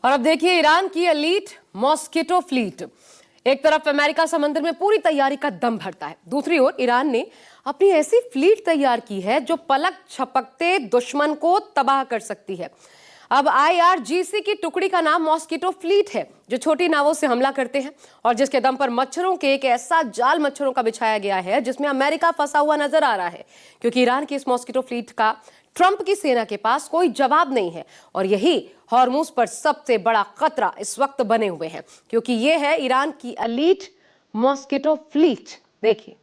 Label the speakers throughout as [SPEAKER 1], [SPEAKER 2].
[SPEAKER 1] और अब देखिए ईरान की एलीट मॉस्किटो फ्लीट। एक तरफ अमेरिका समंदर में पूरी तैयारी का दम भरता है, दूसरी ओर ईरान ने अपनी ऐसी फ्लीट तैयार की है जो पलक झपकते दुश्मन को तबाह कर सकती है। अब IRGC की टुकड़ी का नाम मॉस्किटो फ्लीट है, जो छोटी नावों से हमला करते हैं और जिसके दम पर मच्छरों के एक ऐसा जाल मच्छरों का बिछाया गया है जिसमें अमेरिका फंसा हुआ नजर आ रहा है, क्योंकि ईरान की इस मॉस्किटो फ्लीट का ट्रंप की सेना के पास कोई जवाब नहीं है। और यही हॉर्मुज पर सबसे बड़ा खतरा इस वक्त बने हुए हैं, क्योंकि ये है ईरान की एलीट मॉस्किटो फ्लीट। देखिए,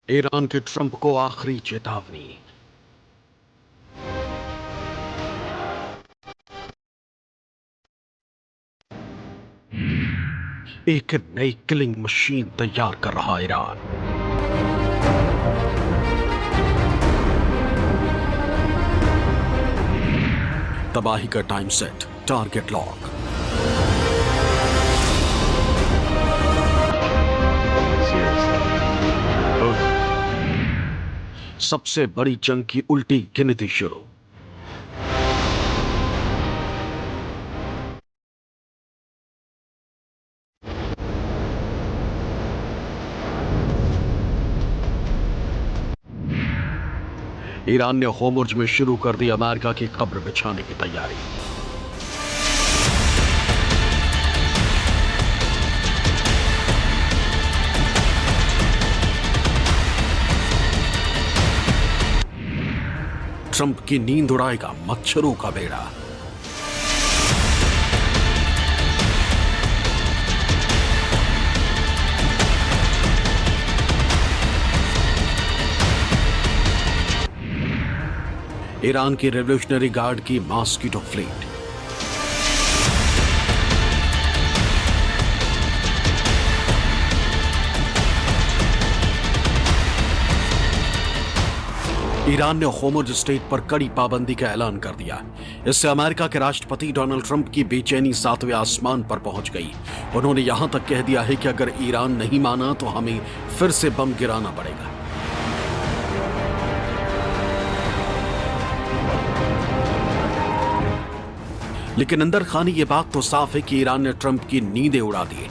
[SPEAKER 2] ईरान के ट्रंप को आखिरी चेतावनी। एक नई किलिंग मशीन तैयार कर रहा ईरान। तबाही का टाइम सेट, टारगेट लॉक। सबसे बड़ी जंग की उल्टी गिनती शुरू। ईरान ने होर्मुज में शुरू कर दी अमेरिका की कब्र बिछाने की तैयारी। ट्रंप की नींद उड़ाएगा मच्छरों का बेड़ा। ईरान की रेवोल्यूशनरी गार्ड की मॉस्किटो फ्लीट। ईरान ने होर्मुज स्ट्रेट पर कड़ी पाबंदी का ऐलान कर दिया। इससे अमेरिका के राष्ट्रपति डोनाल्ड ट्रंप की बेचैनी सातवें आसमान पर पहुंच गई। उन्होंने यहां तक कह दिया है कि अगर ईरान नहीं माना तो हमें फिर से बम गिराना पड़ेगा। लेकिन अंदर खानी ये बात तो साफ है कि ईरान ने ट्रंप की नींदें उड़ा दी।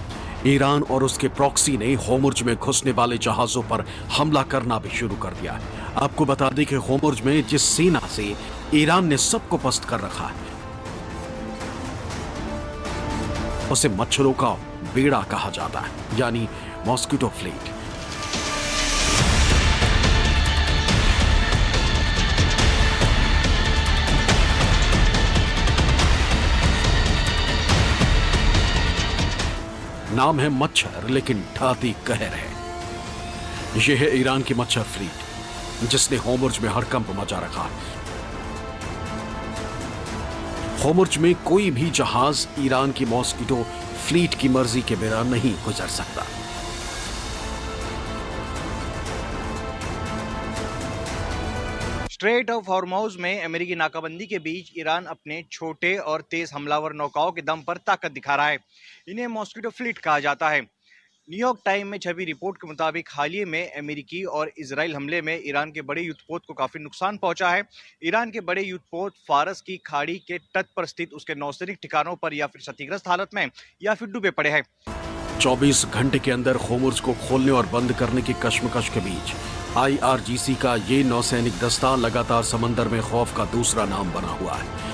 [SPEAKER 2] ईरान और उसके प्रॉक्सी ने होर्मुज में घुसने वाले जहाजों पर हमला करना भी शुरू कर दिया। आपको बता दें कि होर्मुज में जिस सेना से ईरान ने सबको पस्त कर रखा है, उसे मच्छरों का बेड़ा कहा जाता है, यानी मॉस्किटो फ्लीट। नाम है मच्छर, लेकिन ढाती कहर है। यह है ईरान की मच्छर फ्लीट, जिसने होर्मुज में हड़कंप मचा रखा है। होर्मुज में कोई भी जहाज ईरान की मॉस्किटो फ्लीट की मर्जी के बिना नहीं गुजर सकता।
[SPEAKER 3] स्ट्रेट ऑफ हॉर्मुज में अमेरिकी नाकाबंदी के बीच ईरान अपने छोटे और तेज हमलावर नौकाओं के दम पर ताकत दिखा रहा है। इन्हें मॉस्किटो फ्लीट कहा जाता है। न्यूयॉर्क टाइम में छपी रिपोर्ट के मुताबिक हाल ही में अमेरिकी और इजराइल हमले में ईरान के बड़े युद्धपोत को काफी नुकसान पहुंचा है। ईरान के बड़े युद्धपोत फारस की खाड़ी के तट पर स्थित उसके नौसैनिक ठिकानों पर या फिर क्षतिग्रस्त हालत में या फिर डूबे पड़े हैं।
[SPEAKER 2] 24 घंटे के अंदर होर्मुज को खोलने और बंद करने की कश्मकश के बीच IRGC का ये नौसैनिक दस्ता लगातार समंदर में खौफ का दूसरा नाम बना हुआ है।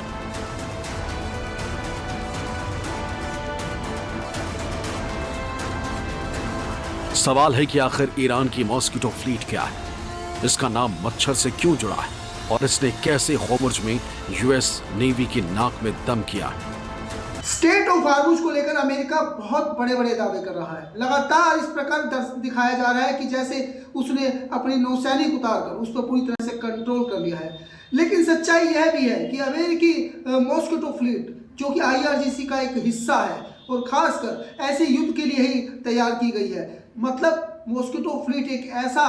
[SPEAKER 2] सवाल है कि आखिर ईरान की मॉस्किटो फ्लीट क्या है, इसका नाम मच्छर से क्यों जुड़ा है और इसने कैसे होर्मुज में US नेवी की नाक में दम किया।
[SPEAKER 4] स्टेट ऑफ हॉर्मुज को लेकर अमेरिका बहुत बड़े बड़े दावे कर रहा है। लगातार इस प्रकार दिखाया जा रहा है कि जैसे उसने अपनी नौसैनिक उतारकर उस पर पूरी तरह से कंट्रोल कर लिया है। लेकिन सच्चाई यह भी है कि अमेरिकी मॉस्किटो फ्लीट, जो कि IRGC का एक हिस्सा है और खासकर ऐसे युद्ध के लिए ही तैयार की गई है, मतलब मॉस्किटो फ्लीट एक ऐसा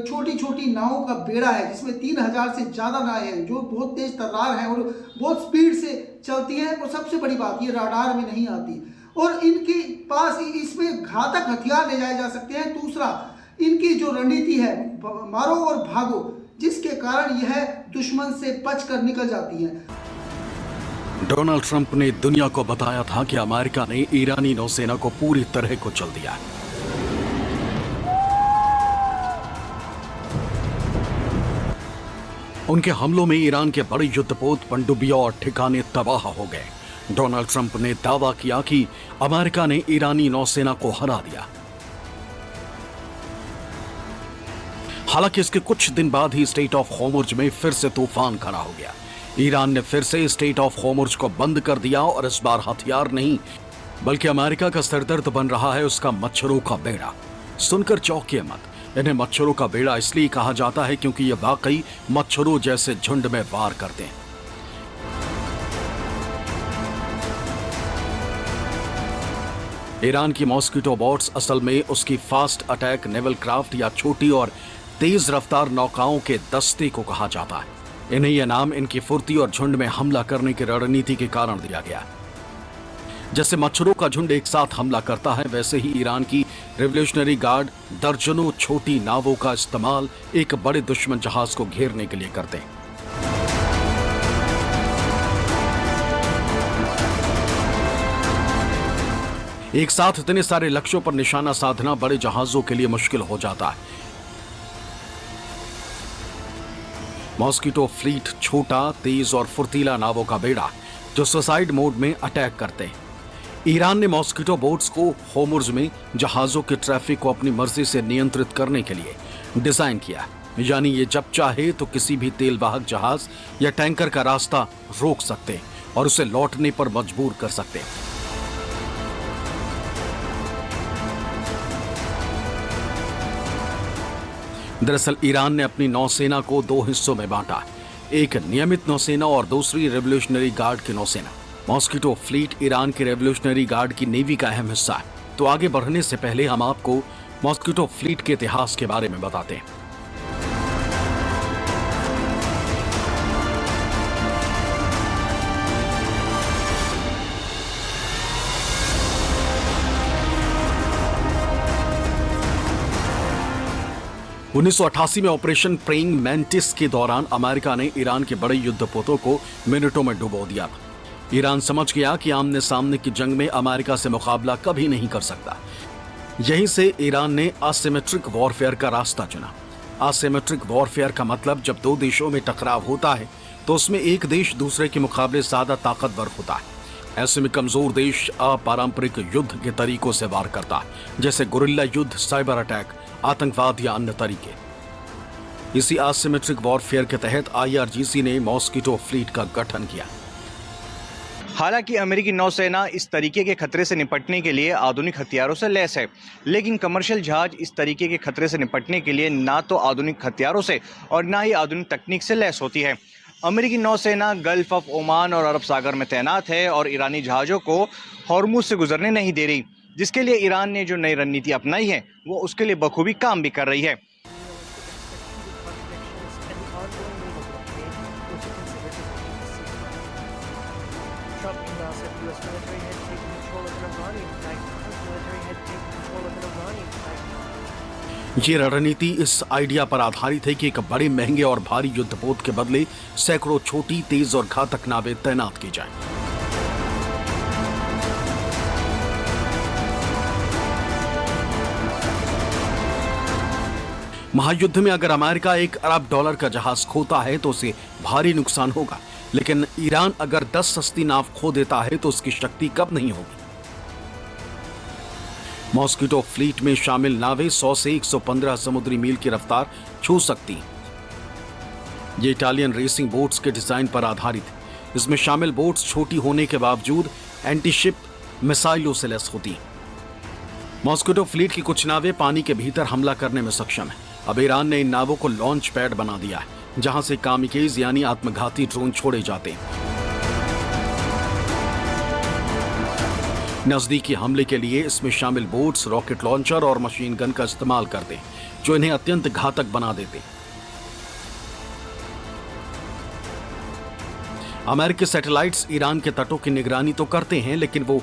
[SPEAKER 4] छोटी छोटी नावों का बेड़ा है जिसमें 3000 से ज़्यादा नावें हैं जो बहुत तेज तर्रार हैं और बहुत स्पीड से चलती हैं। और सबसे बड़ी बात, ये राडार में नहीं आती और इनके पास इसमें घातक हथियार ले जाए जा सकते हैं। दूसरा, इनकी जो रणनीति है मारो और भागो, जिसके कारण यह दुश्मन से बचकर निकल जाती हैं।
[SPEAKER 2] डोनाल्ड ट्रंप ने दुनिया को बताया था कि अमेरिका ने ईरानी नौसेना को पूरी तरह कुचल दिया। उनके हमलों में ईरान के बड़े युद्धपोत, पनडुब्बियां और ठिकाने तबाह हो गए। डोनाल्ड ट्रंप ने दावा किया कि अमेरिका ने ईरानी नौसेना को हरा दिया। हालांकि इसके कुछ दिन बाद ही स्ट्रेट ऑफ होर्मुज में फिर से तूफान खड़ा हो गया। ईरान ने फिर से स्ट्रेट ऑफ होर्मुज को बंद कर दिया और इस बार हथियार नहीं बल्कि अमेरिका का सरदर्द बन रहा है उसका मच्छरों का बेड़ा। सुनकर चौंकिए मत, इन्हें मच्छरों का बेड़ा इसलिए कहा जाता है क्योंकि ये वाकई मच्छरों जैसे झुंड में वार करते हैं। ईरान की मॉस्किटो बोट्स असल में उसकी फास्ट अटैक नेवल क्राफ्ट या छोटी और तेज रफ्तार नौकाओं के दस्ते को कहा जाता है। इन्हें यह नाम इनकी फुर्ती और झुंड में हमला करने की रणनीति के कारण दिया गया। जैसे मच्छरों का झुंड एक साथ हमला करता है, वैसे ही ईरान की रेवोल्यूशनरी गार्ड दर्जनों छोटी नावों का इस्तेमाल एक बड़े दुश्मन जहाज को घेरने के लिए करते हैं। एक साथ इतने सारे लक्ष्यों पर निशाना साधना बड़े जहाजों के लिए मुश्किल हो जाता है। मॉस्किटो फ्लीट छोटा, तेज और फुर्तीला नावों का बेड़ा जो सुसाइड मोड में अटैक करते हैं। ईरान ने मॉस्किटो बोट्स को होर्मुज में जहाजों के ट्रैफिक को अपनी मर्जी से नियंत्रित करने के लिए डिजाइन किया, यानी ये जब चाहे तो किसी भी तेल वाहक जहाज या टैंकर का रास्ता रोक सकते हैं और उसे लौटने पर मजबूर कर सकते हैं। दरअसल ईरान ने अपनी नौसेना को दो हिस्सों में बांटा, एक नियमित नौसेना और दूसरी रेवोल्यूशनरी गार्ड की नौसेना। मॉस्किटो फ्लीट ईरान के रेवोल्यूशनरी गार्ड की नेवी का अहम हिस्सा है। तो आगे बढ़ने से पहले हम आपको मॉस्किटो फ्लीट के इतिहास के बारे में बताते हैं। उन्नीस 1988 में ऑपरेशन प्रेइंग मैंटिस के दौरान अमेरिका ने ईरान के बड़े युद्धपोतों को मिनटों में डुबो दिया था। ईरान समझ गया कि आमने सामने की जंग में अमेरिका से मुकाबला कभी नहीं कर सकता। यहीं से ईरान ने असिमेट्रिक वॉरफेयर का रास्ता चुना। असिमेट्रिक वॉरफेयर का मतलब जब दो देशों में टकराव होता है तो उसमें एक देश दूसरे के मुकाबले ज्यादा ताकतवर होता है। ऐसे में कमजोर देश अपारंपरिक युद्ध के तरीकों से वार करता है, जैसे गुरिल्ला युद्ध, साइबर अटैक, आतंकवाद या अन्य तरीके। इसी असिमेट्रिक वॉरफेयर के तहत IRGC ने मॉस्किटो फ्लीट का गठन किया।
[SPEAKER 3] हालांकि अमेरिकी नौसेना इस तरीके के खतरे से निपटने के लिए आधुनिक हथियारों से लैस है, लेकिन कमर्शियल जहाज इस तरीके के खतरे से निपटने के लिए ना तो आधुनिक हथियारों से और ना ही आधुनिक तकनीक से लैस होती है। अमेरिकी नौसेना गल्फ ऑफ ओमान और अरब सागर में तैनात है और ईरानी जहाज़ों को हॉर्मुज से गुजरने नहीं दे रही, जिसके लिए ईरान ने जो नई रणनीति अपनाई है वो उसके लिए बखूबी काम भी कर रही है।
[SPEAKER 2] ये रणनीति इस आइडिया पर आधारित है कि एक बड़े महंगे और भारी युद्धपोत के बदले सैकड़ों छोटी, तेज और घातक नावें तैनात की जाएं। महायुद्ध में अगर अमेरिका $1 अरब का जहाज खोता है तो उसे भारी नुकसान होगा, लेकिन ईरान अगर 10 सस्ती नाव खो देता है तो उसकी शक्ति कब नहीं होगी। मॉस्किटो फ्लीट में शामिल नावें 100 से 115 समुद्री मील की रफ्तार छू सकती हैं। ये इटालियन रेसिंग बोट्स के डिजाइन पर आधारित है। इसमें शामिल बोट्स छोटी होने के बावजूद एंटीशिप मिसाइलों से लैस होती हैं। मॉस्किटो फ्लीट की कुछ नावें पानी के भीतर हमला करने में सक्षम है। अब ईरान ने इन नावों को लॉन्च पैड बना दिया है, जहां से कामिकेज यानी आत्मघाती ड्रोन छोड़े जाते हैं। नजदीकी हमले के लिए इसमें शामिल बोट्स, रॉकेट लॉन्चर और मशीन गन का इस्तेमाल करते, जो इन्हें अत्यंत घातक बना देते। अमेरिकी सैटेलाइट्स ईरान के तटों की निगरानी तो करते हैं, लेकिन वो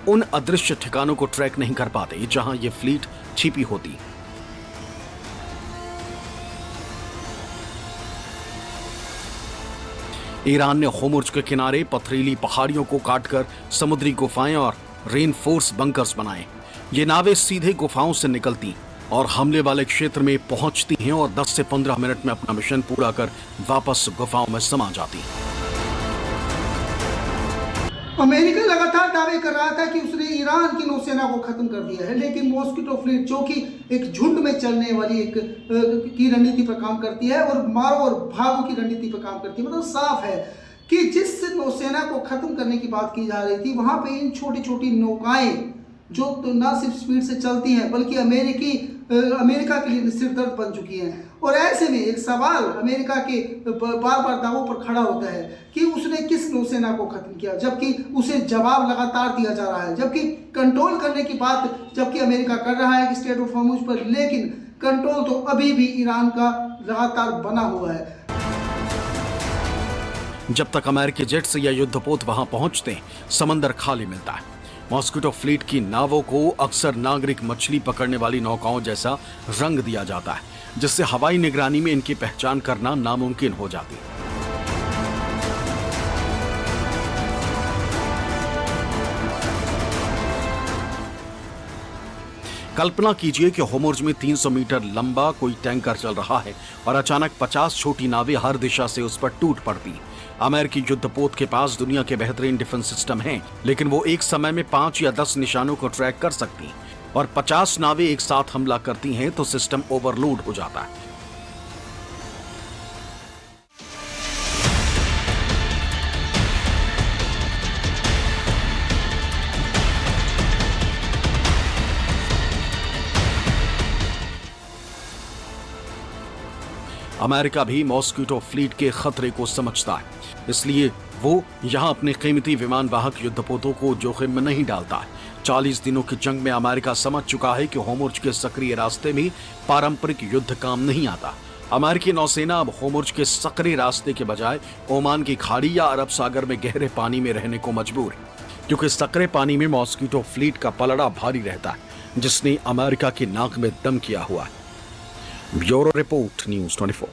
[SPEAKER 2] उन अदृश्य ठिकानों को ट्रैक नहीं कर पाते जहां ये फ्लीट छिपी होती। ईरान ने होर्मुज़ के किनारे पथरीली पहाड़ियों को काटकर समुद्री गुफाएं और रेनफोर्स बंकर्स बनाए। ये नावें सीधे गुफाओं से निकलती और हमले वाले क्षेत्र में पहुंचती हैं और 10 से 15 मिनट में अपना मिशन पूरा कर वापस गुफाओं में समा जाती।
[SPEAKER 4] अमेरिका लगातार दावे कर रहा था कि उसने ईरान की नौसेना को खत्म कर दिया है, लेकिन मॉस्किटो फ्लीट जो कि एक झुंड में चलने वाली एक की रणनीति पर काम करती है और मारो और भागो की रणनीति पर काम करती है। मतलब साफ है कि जिस नौसेना को खत्म करने की बात की जा रही थी, वहां पे इन छोटी छोटी नौकाएं जो तो ना सिर्फ स्पीड से चलती हैं बल्कि अमेरिका के लिए सिरदर्द बन चुकी हैं। और ऐसे में एक सवाल अमेरिका के बार बार दावों पर खड़ा होता है कि उसने किस नौसेना को खत्म किया, जबकि उसे जवाब लगातार दिया जा रहा है। जबकि कंट्रोल करने की बात जबकि अमेरिका कर रहा है कि स्ट्रेट ऑफ हॉर्मुज़ पर, लेकिन कंट्रोल तो अभी भी ईरान का लगातार बना हुआ है।
[SPEAKER 2] जब तक अमेरिकी जेट्स या युद्धपोत वहां पहुंचते, समंदर खाली मिलता है। मॉस्किटो फ्लीट की नावों को अक्सर नागरिक मछली पकड़ने वाली नौकाओं जैसा रंग दिया जाता है, जिससे हवाई निगरानी में इनकी पहचान करना नामुमकिन हो जाती है। कल्पना कीजिए कि होर्मुज़ में 300 मीटर लंबा कोई टैंकर चल रहा है और अचानक 50 छोटी नावें हर दिशा से उस पर टूट पड़ती। अमेरिकी युद्धपोत के पास दुनिया के बेहतरीन डिफेंस सिस्टम हैं, लेकिन वो एक समय में 5 या 10 निशानों को ट्रैक कर सकती, और 50 नावें एक साथ हमला करती हैं तो सिस्टम ओवरलोड हो जाता है। अमेरिका भी मॉस्किटो फ्लीट के खतरे को समझता है, इसलिए वो यहां अपने कीमती विमान वाहक युद्धपोतों को जोखिम में नहीं डालता है। 40 दिनों की जंग में अमेरिका समझ चुका है कि होर्मुज़ के सक्रिय रास्ते में पारंपरिक युद्ध काम नहीं आता। अमेरिकी नौसेना अब होर्मुज़ के सक्रिय रास्ते के बजाय ओमान की खाड़ी या अरब सागर में गहरे पानी में रहने को मजबूर है, क्योंकि सक्रिय पानी में मॉस्किटो फ्लीट का पलड़ा भारी रहता है, जिसने अमेरिका की नाक में दम किया हुआ है। Bureau report, news 24।